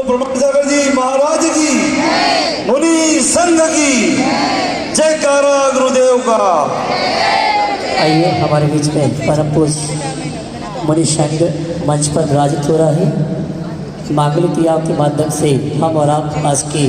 ब्रह्मण्य सागर जी महाराज की, मुनि संघ की जयकारा गुरुदेव का। आइए हमारे बीच में परम पूज्य मुनि संघ मंच पर विराजित हो रहा है। मांगलिक क्रियाओं के माध्यम से हम और आप आज की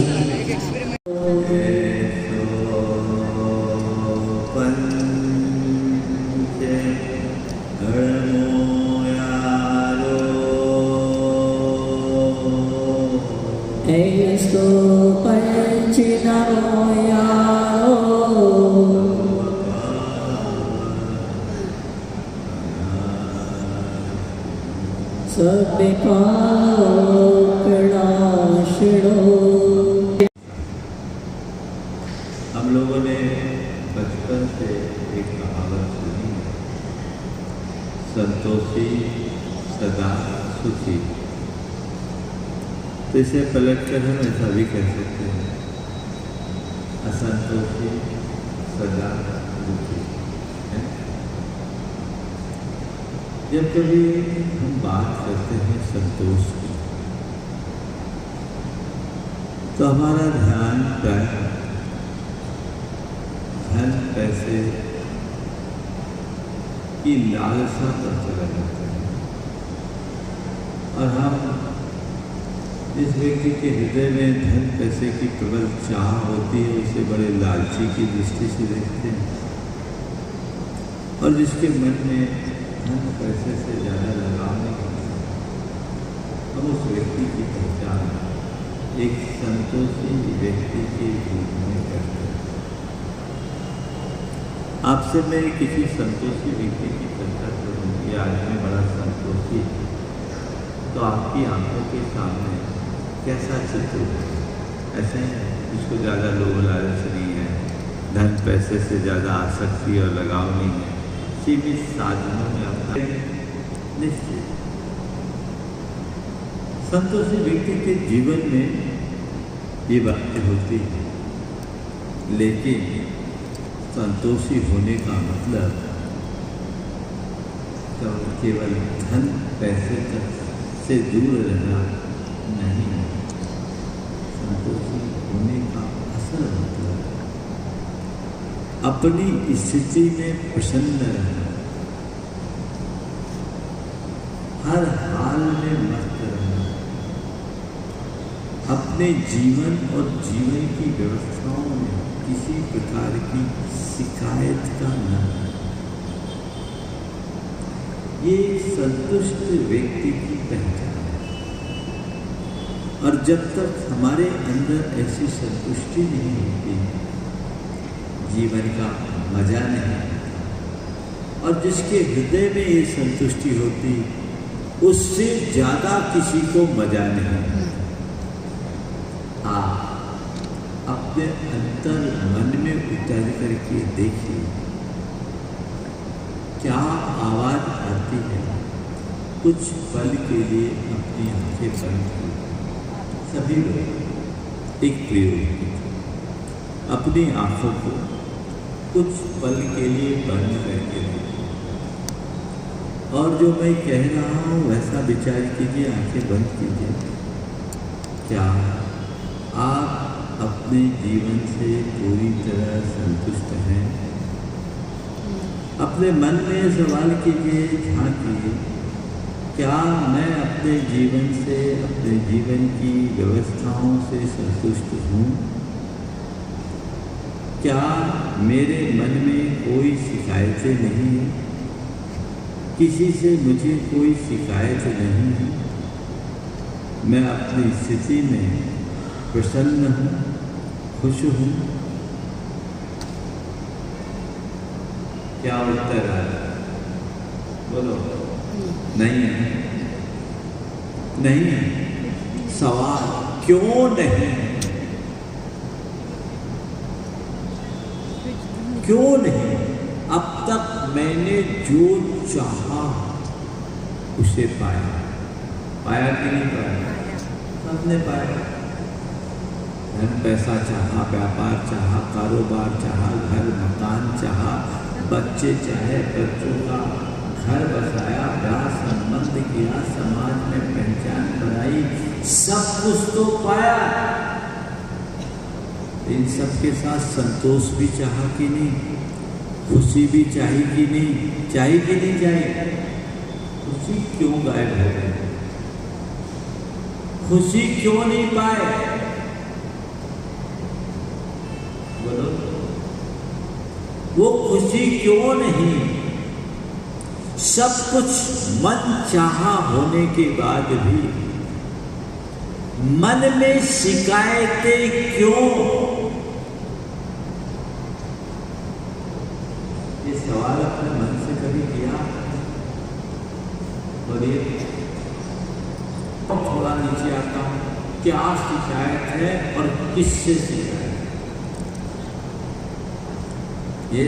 हम लोगों ने बचपन से एक कहावत सुनी, संतोषी सदा सुखी। तो इसे पलटकर हम ऐसा भी कह सकते हैं, असंतोषी सदा दुखी। जब कभी हम बात करते हैं संतोष की, तो हमारा ध्यान प्राय धन पैसे की लालसा पर चला जाता है। और हम जिस व्यक्ति के हृदय में धन पैसे की प्रबल चाह होती है, उसे बड़े लालची की दृष्टि से देखते हैं। और जिसके मन में धन पैसे से ज़्यादा लगाव नहीं होता, हम उस व्यक्ति की पहचान एक संतोषी व्यक्ति के रूप में करते हैं। आपसे मैं किसी संतोषी व्यक्ति की चर्चा करूँगी। आज मैं बड़ा संतोषी, तो आपकी आंखों के सामने कैसा चित्र है? ऐसे जिसको ज़्यादा लोभ लालच नहीं है, धन पैसे से ज़्यादा आसक्ति और लगाव नहीं है, सीमित साधनों में अपना निश्चित संतोषी व्यक्ति के जीवन में ये बातें होती है। लेकिन संतोषी होने का मतलब तो केवल धन पैसे से दूर रहना नहीं है। संतोषी होने का असल मतलब अपनी स्थिति में प्रसन्न रहना, हर हाल में मस्त रहना, अपने जीवन और जीवन की व्यवस्थाओं में किसी प्रकार की शिकायत का न होना। ये संतुष्ट व्यक्ति की पहचान है। और जब तक हमारे अंदर ऐसी संतुष्टि नहीं होती, जीवन का मजा नहीं आता। और जिसके हृदय में ये संतुष्टि होती, उससे ज़्यादा किसी को मजा नहीं आता। अपने अंतर मन में उतर करके देखिए, क्या आवाज आती है। कुछ पल के लिए अपनी आंखें बंद कर, सभी लोग एक प्रयोग, अपनी आंखों को कुछ पल के लिए बंद करके देखिए, और जो मैं कह रहा हूँ वैसा विचार कीजिए। आंखें बंद कीजिए। क्या आप अपने जीवन से पूरी तरह संतुष्ट हैं? अपने मन में सवाल कीजिए, झांकिए, क्या मैं अपने जीवन से, अपने जीवन की व्यवस्थाओं से संतुष्ट हूँ? क्या मेरे मन में कोई शिकायतें नहीं हैं? किसी से मुझे कोई शिकायत नहीं है? मैं अपनी स्थिति में प्रसन्न हूँ, खुश हूँ? क्या उत्तर है? बोलो। नहीं है, नहीं है। सवाल क्यों नहीं? क्यों नहीं? अब तक मैंने जो चाहा उसे पाया। पाया कि नहीं पाया? सबने पाया। धन पैसा चाहा, व्यापार चाहा, कारोबार चाहा, घर मकान चाहा, बच्चे चाहे, बच्चों का घर बसाया, ब्याह संबंध किया, समाज में पहचान बनाई, सब कुछ तो पाया, इन सब के साथ संतोष भी चाहा कि नहीं, खुशी भी चाहिए कि नहीं, चाहिए कि नहीं चाहिए? खुशी क्यों गायब हो गई? खुशी क्यों नहीं पाए? बोलो, वो खुशी क्यों नहीं? सब कुछ मन चाहा होने के बाद भी मन में शिकायतें क्यों? ये सवाल अपने मन से कभी किया? बोलिए, थोड़ा नीचे आता हूं, क्या शिकायत है और किससे शिकायत है? ये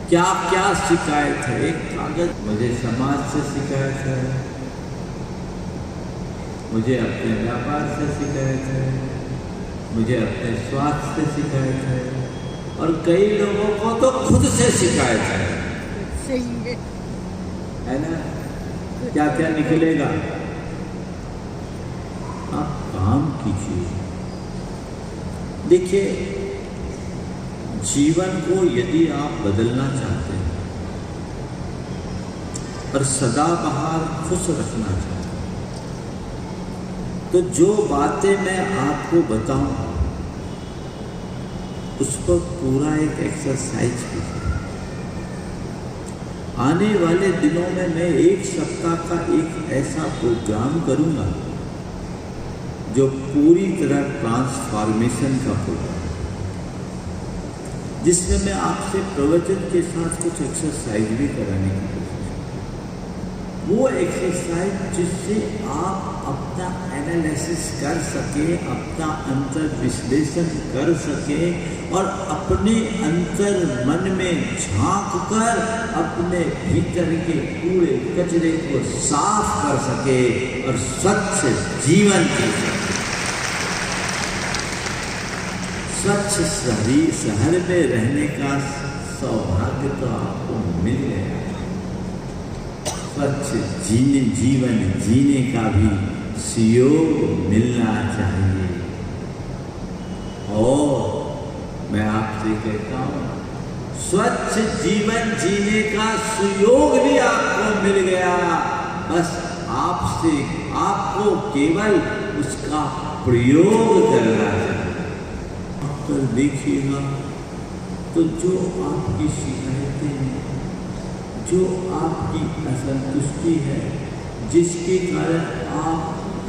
क्या क्या शिकायत है? एक कागज, मुझे समाज से शिकायत है, मुझे अपने व्यापार से शिकायत है, मुझे अपने स्वास्थ्य से शिकायत है, और कई लोगों को तो खुद से शिकायत है ना? क्या क्या निकलेगा? आप काम कीजिए। देखिए, जीवन को यदि आप बदलना चाहते हैं और सदाबहार खुश रखना चाहते हैं, तो जो बातें मैं आपको बताऊं उस पर पूरा एक एक्सरसाइज कीजिए। आने वाले दिनों में मैं 1 सप्ताह का एक ऐसा प्रोग्राम करूंगा जो पूरी तरह ट्रांसफॉर्मेशन का प्रोग्राम, जिसमें मैं आपसे प्रवचन के साथ कुछ एक्सरसाइज भी कराने की कोशिश करूं। वो एक्सरसाइज जिससे आप अपना एनालिसिस कर सके, अपना अंतर विश्लेषण कर सके और अपने अंतर मन में झांक कर अपने भीतर के कूड़े कचरे को साफ कर सके और स्वच्छ जीवन जी सके। स्वच्छ शहर में रहने का सौभाग्य तो आपको मिल गया, स्वच्छ जीवन जीने का भी सुयोग मिलना चाहिए। और मैं आपसे कहता हूं, स्वच्छ जीवन जीने का सुयोग भी आपको मिल गया, बस आपको केवल उसका प्रयोग करना चाहिए। पर देखिएगा तो जो आपकी शिकायतें हैं, जो आपकी असंतुष्टि है, जिसके कारण आप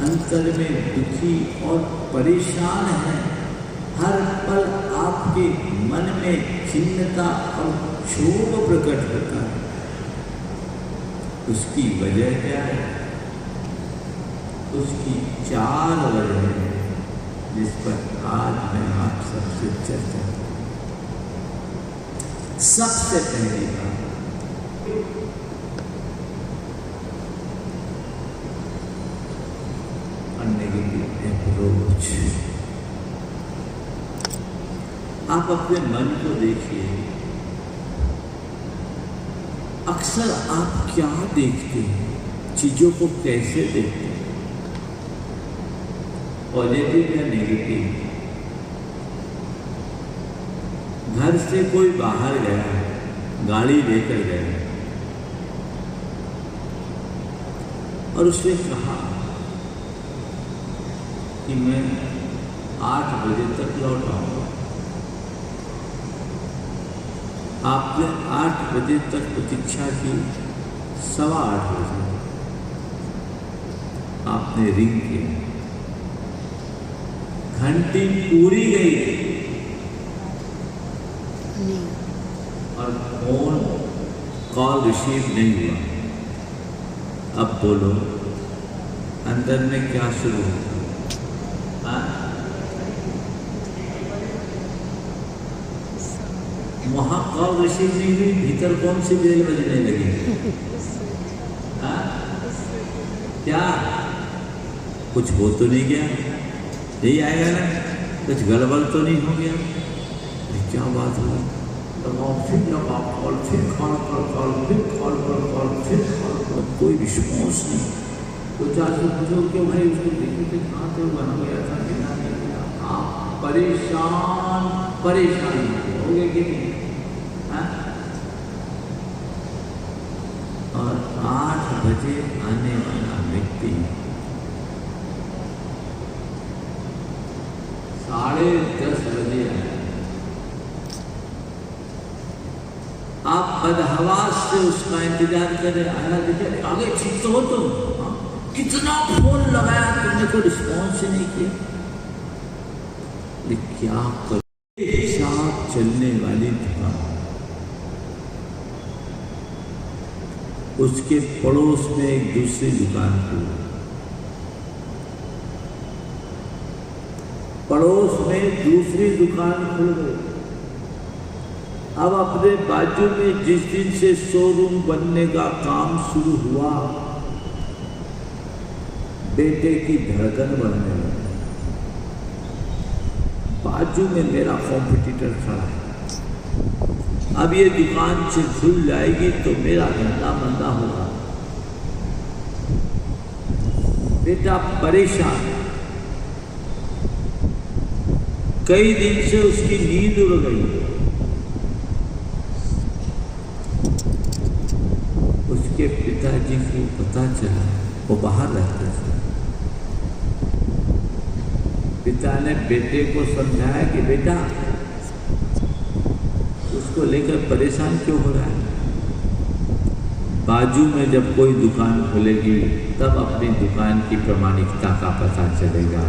अंतर में दुखी और परेशान हैं, हर पल आपके मन में खिन्नता और क्षोभ प्रकट होता है, उसकी वजह क्या है? उसकी 4 वजह है, जिस पर आज मैं आप सबसे चर्चा करूं। सबसे पहली बात, नेगेटिव अप्रोच। आप अपने मन को देखिए, अक्सर आप क्या देखते हैं, चीजों को कैसे देखते हैं, पॉजिटिव या नेगेटिव? घर से कोई बाहर गया, गाड़ी लेकर गया और उसने कहा कि मैं 8 बजे तक लौट आऊंगा। आपने 8 बजे तक प्रतीक्षा की, 8:15 बजे आपने रिंग किया, घंटी पूरी गई और फोन कॉल रिसीव नहीं हुआ। अब बोलो, अंदर में क्या शुरू होता? वहां कॉल रिसीव नहीं हुई, भीतर कौन सी बेल बजने लगी? क्या कुछ हो तो नहीं गया? यही आएगा ना, कुछ गड़बड़ तो नहीं हो गया? क्या बात हुई? फिर लगा कॉल, फिर कॉल पर कॉल, फिर कॉल पर कॉल, फिर कॉल पर, कोई रिस्पॉन्स नहीं। कुछ आज पूछो क्यों भाई उसको देखो कि कहाँ तो बन गया था कि नहीं, आप परेशान होगे कि नहीं? हाँ? और 8 बजे आने वाला व्यक्ति 10:30 बजे आया। आप बदहवास से उसका इंतजार करें, आना देखिए आगे ठीक तो हो तुम। हाँ? कितना फोन लगाया तुमने, कोई रिस्पॉन्स ही नहीं किया। ये क्या कर साथ चलने वाली दुकान, उसके पड़ोस में एक दूसरी दुकान खुली, पड़ोस में दूसरी दुकान खुल गई। अब अपने बाजू में जिस दिन से शोरूम बनने का काम शुरू हुआ, बेटे की धड़कन बढ़ने लगी। बाजू में मेरा कॉम्पिटिटर खड़ा है, अब ये दुकान से खुल जाएगी तो मेरा धंधा मंदा होगा। बेटा परेशान है, कई दिन से उसकी नींद उड़ गई। उसके पिताजी को पता चला, वो बाहर रहते थे। पिता ने बेटे को समझाया कि बेटा उसको लेकर परेशान क्यों हो रहा है, बाजू में जब कोई दुकान खुलेगी तब अपनी दुकान की प्रामाणिकता का पता चलेगा।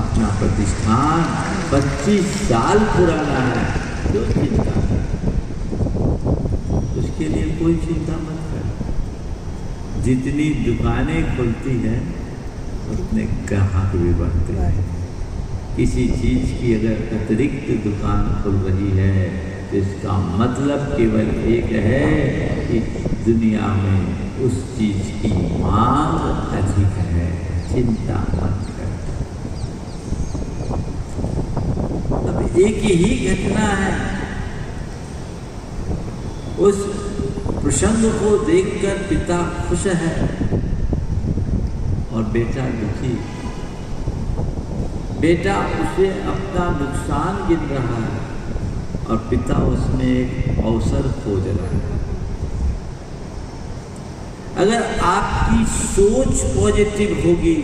अपना प्रतिष्ठान 25 साल पुराना है, जो चिंता है उसके लिए कोई चिंता मत कर। जितनी दुकानें खुलती हैं उतने ग्राहक भी बढ़ते हैं। किसी चीज़ की अगर अतिरिक्त दुकान खुल रही है तो इसका मतलब केवल एक है कि दुनिया में उस चीज़ की मांग अधिक है। चिंता मत कर। अब एक ही घटना है, उस प्रसंग को देखकर पिता खुश है और बेटा दुखी। बेटा उसे अपना नुकसान गिन रहा है और पिता उसमें एक अवसर खोज रहा है। अगर आपकी सोच पॉजिटिव होगी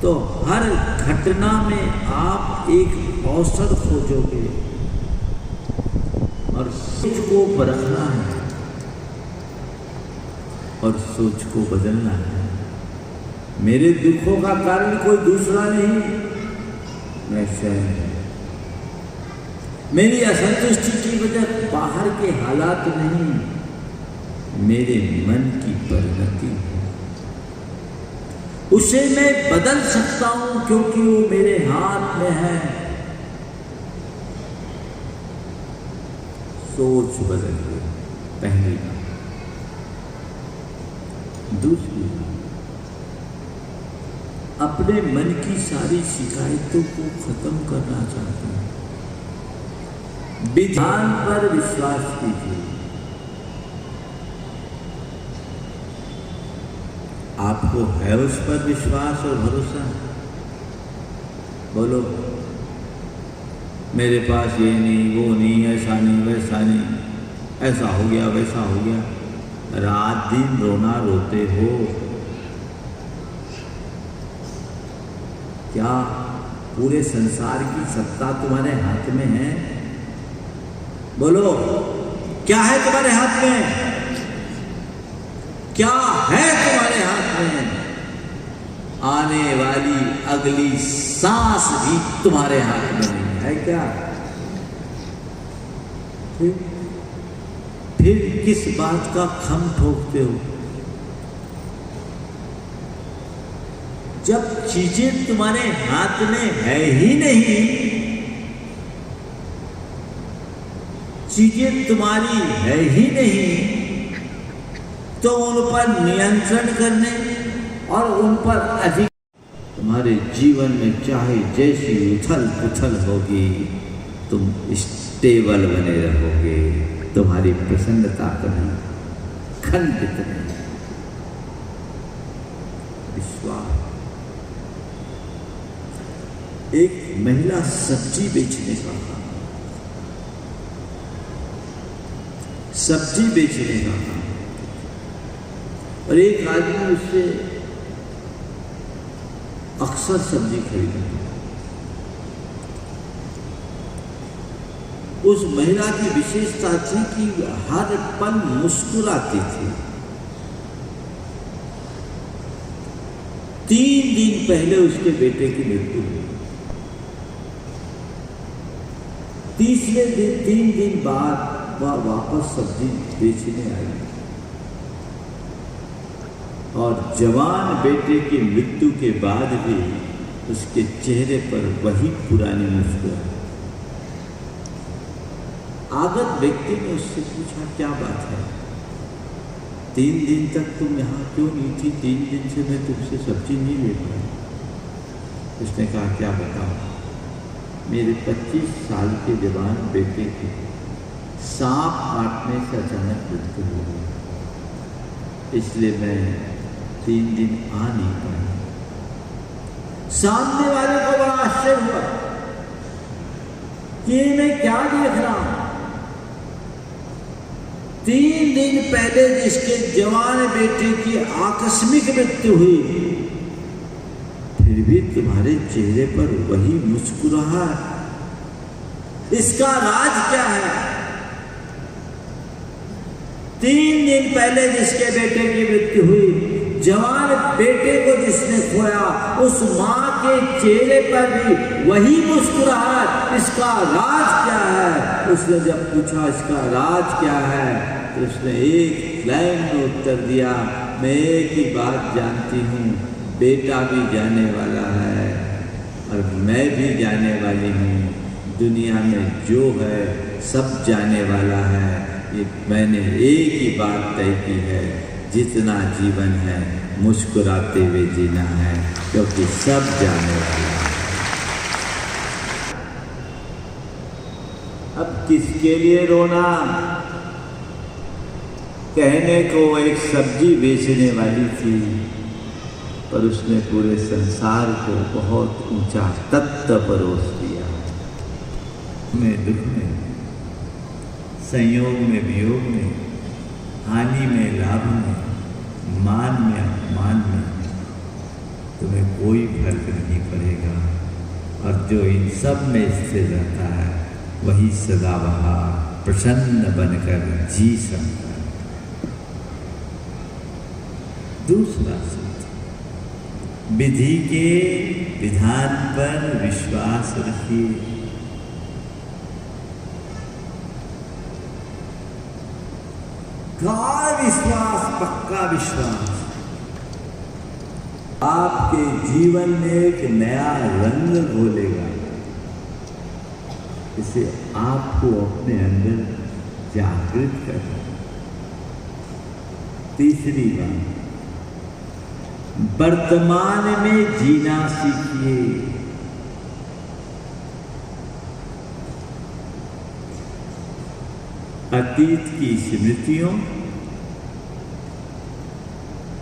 तो हर घटना में आप एक अवसर खोजोगे और सोच को बदलना है और सोच को बदलना है। मेरे दुखों का कारण कोई दूसरा नहीं, मैं स्वयं हूं। मेरी असंतुष्टि की वजह बाहर के हालात नहीं, मेरे मन की परिणति है। उसे मैं बदल सकता हूं क्योंकि वो मेरे हाथ में है। सोच बदल गई, पहली बात। दूसरी बात, अपने मन की सारी शिकायतों को खत्म करना चाहता हूं। विधान पर विश्वास कीजिए। आपको है उस पर विश्वास और भरोसा? बोलो, मेरे पास ये नहीं, वो नहीं, ऐसा नहीं, वैसा नहीं, ऐसा हो गया, वैसा हो गया। रात दिन रोना रोते हो। क्या पूरे संसार की सत्ता तुम्हारे हाथ में है? बोलो, क्या है तुम्हारे हाथ में? क्या है तुम्हारे हाथ में? आने वाली अगली सांस भी तुम्हारे हाथ में नहीं है क्या? फिर किस बात का खम ठोकते हो? जब चीजें तुम्हारे हाथ में है ही नहीं, चीजें तुम्हारी है ही नहीं, तो उन पर नियंत्रण करने और उन पर अधिक, तुम्हारे जीवन में चाहे जैसी उथल पुथल होगी, तुम स्टेबल बने रहोगे। तुम्हारी प्रसन्नता कभी खंडित नहीं। विश्वास। एक महिला सब्जी बेचने का काम, सब्जी बेचने का काम, और एक आदमी उससे अक्सर सब्जी खरीदता। उस महिला की विशेषता थी कि हर पल मुस्कुराती थी। 3 दिन पहले उसके बेटे की मृत्यु हुई। तीसरे दिन 3 दिन बाद वह वापस सब्जी बेचने आई और जवान बेटे की मृत्यु के बाद भी उसके चेहरे पर वही पुरानी मुस्कुराहट। आगत व्यक्ति ने उससे पूछा, क्या बात है, 3 दिन तक तुम यहाँ क्यों नहीं थी? 3 दिन से मैं तुमसे सब्जी नहीं ले पाई। उसने कहा, क्या बताओ, मेरे 25 साल के जवान बेटे की सांप काटने से अचानक मृत्यु हो गई, इसलिए मैं 3 दिन आ नहीं पाई। सामने वाले को बड़ा आश्चर्य हुआ कि मैं क्या देख रहा हूं। 3 दिन पहले जिसके जवान बेटे की आकस्मिक मृत्यु हुई, फिर भी तुम्हारे चेहरे पर वही मुस्कुराहट, इसका राज क्या है? 3 दिन पहले जिसके बेटे की मृत्यु हुई, जवान बेटे को जिसने खोया, उस मां के चेहरे पर भी वही मुस्कुराहट, इसका राज क्या है? उसने जब पूछा इसका राज क्या है, तो उसने एक लाइन में उत्तर दिया, मैं एक ही बात जानती हूँ, बेटा भी जाने वाला है और मैं भी जाने वाली हूँ। दुनिया में जो है सब जाने वाला है। ये मैंने एक ही बात तय की है, जितना जीवन है मुस्कुराते हुए जीना है, क्योंकि सब जाने वाला है। अब किसके लिए रोना? कहने को एक सब्जी बेचने वाली थी, पर उसने पूरे संसार को बहुत ऊंचा तत्व परोस दिया। में दुख में, संयोग में वियोग में, हानि में लाभ में, मान में अपमान में तुम्हें कोई फर्क नहीं पड़ेगा, और जो इन सब में स्थिर रहता है वही सदाबहार प्रसन्न बनकर जी सकता है। दूसरा सत्य, विधि के विधान पर विश्वास रखिए। गाढ़ विश्वास, पक्का विश्वास आपके जीवन में एक नया रंग घोलेगा, इसे आपको अपने अंदर जागृत करना। तीसरी बात, वर्तमान में जीना सीखिए। अतीत की स्मृतियों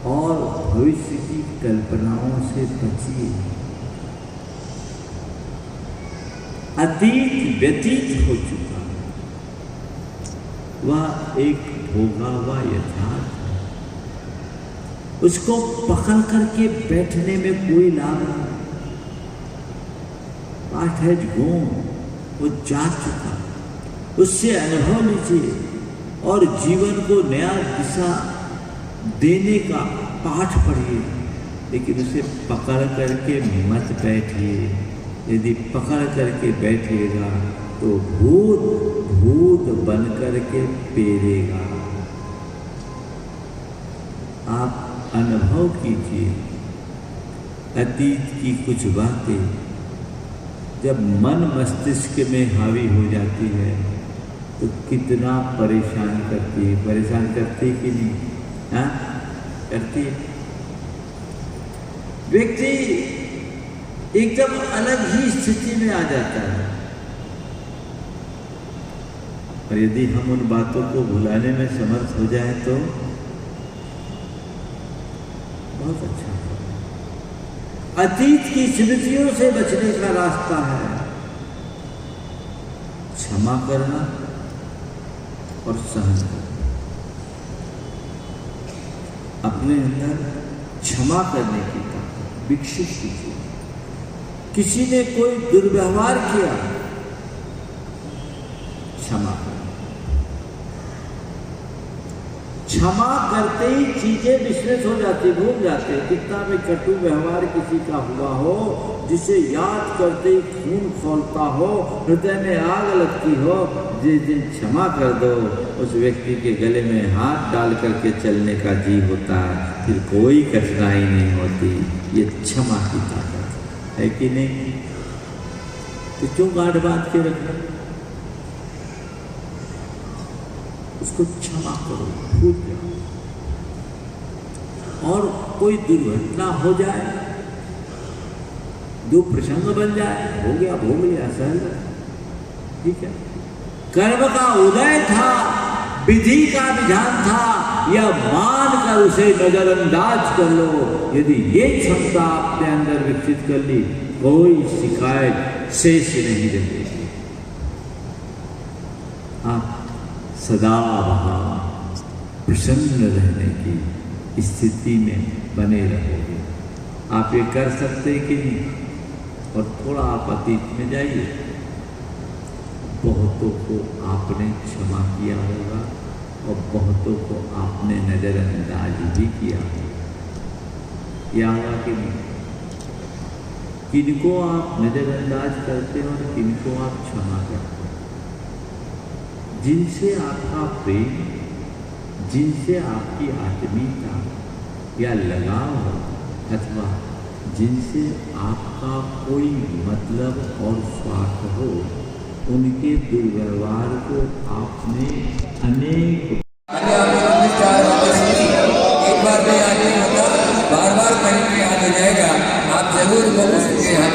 और भविष्य की कल्पनाओं से बचिए। अतीत व्यतीत हो चुका, वह एक भोगा हुआ यथार्थ है, उसको पकड़ करके बैठने में कोई लाभ नहीं। पास्ट हैज गॉन, वो जा चुका, उससे अनुभव लीजिए और जीवन को नया दिशा देने का पाठ पढ़िए, लेकिन उसे पकड़ करके मत बैठिए। यदि पकड़ करके बैठिएगा तो भूत भूत बन करके पेरेगा। आप अनुभव कीजिए अतीत की कुछ बातें जब मन मस्तिष्क में हावी हो जाती है तो कितना परेशान करती है। परेशान करती कि नहीं? हाँ, करती है। व्यक्ति एकदम अलग ही स्थिति में आ जाता है, और यदि हम उन बातों को भुलाने में समर्थ हो जाए तो बहुत अच्छा है। अतीत की स्मृतियों से बचने का रास्ता है क्षमा करना और सहन करना। अपने अंदर क्षमा करने की ताकत विकसित कीजिए। किसी ने कोई दुर्व्यवहार किया, क्षमा करें। क्षमा करते ही चीजें विस्मृत हो जाती, भूल जाते। कितना भी कटु व्यवहार किसी का हुआ हो, जिसे याद करते ही खून खौलता हो, हृदय में आग लगती हो, जिस दिन क्षमा कर दो, उस व्यक्ति के गले में हाथ डाल करके चलने का जी होता है, फिर कोई कठिनाई नहीं होती। ये क्षमा की ताकत है कि नहीं? तो क्यों गांठ बांध के रखना? उसको क्षमा करो, भूल जाओ। और कोई दुर्घटना हो जाए, दो प्रसंग बन जाए, हो गया, सहज, ठीक है। कर्म का उदय था, विधि का विधान था, या मान कर उसे नजरअंदाज कर लो। यदि ये क्षमता आपने अंदर विकसित कर ली, कोई शिकायत शेष नहीं रहेगी। आप सदा वहाँ प्रसन्न रहने की स्थिति में बने रहोगे। आप ये कर सकते कि नहीं? और थोड़ा आप अतीत में जाइए। बहुतों को आपने क्षमा किया होगा और बहुतों को आपने नजरअंदाज भी किया होगा। या होगा कि नहीं? किनको आप नजरअंदाज करते हैं और किनको आप क्षमा करते हैं? जिनसे आपका प्रेम, जिनसे आपकी आत्मीयता या लगाव हो, अथवा जिनसे आपका कोई मतलब और स्वार्थ हो, उनके दुर्व्यवहार को आपने अनेक एक बार में याद नहीं होता, बार बार कहीं पे याद हो जाएगा। आप जरूर उसके यहाँ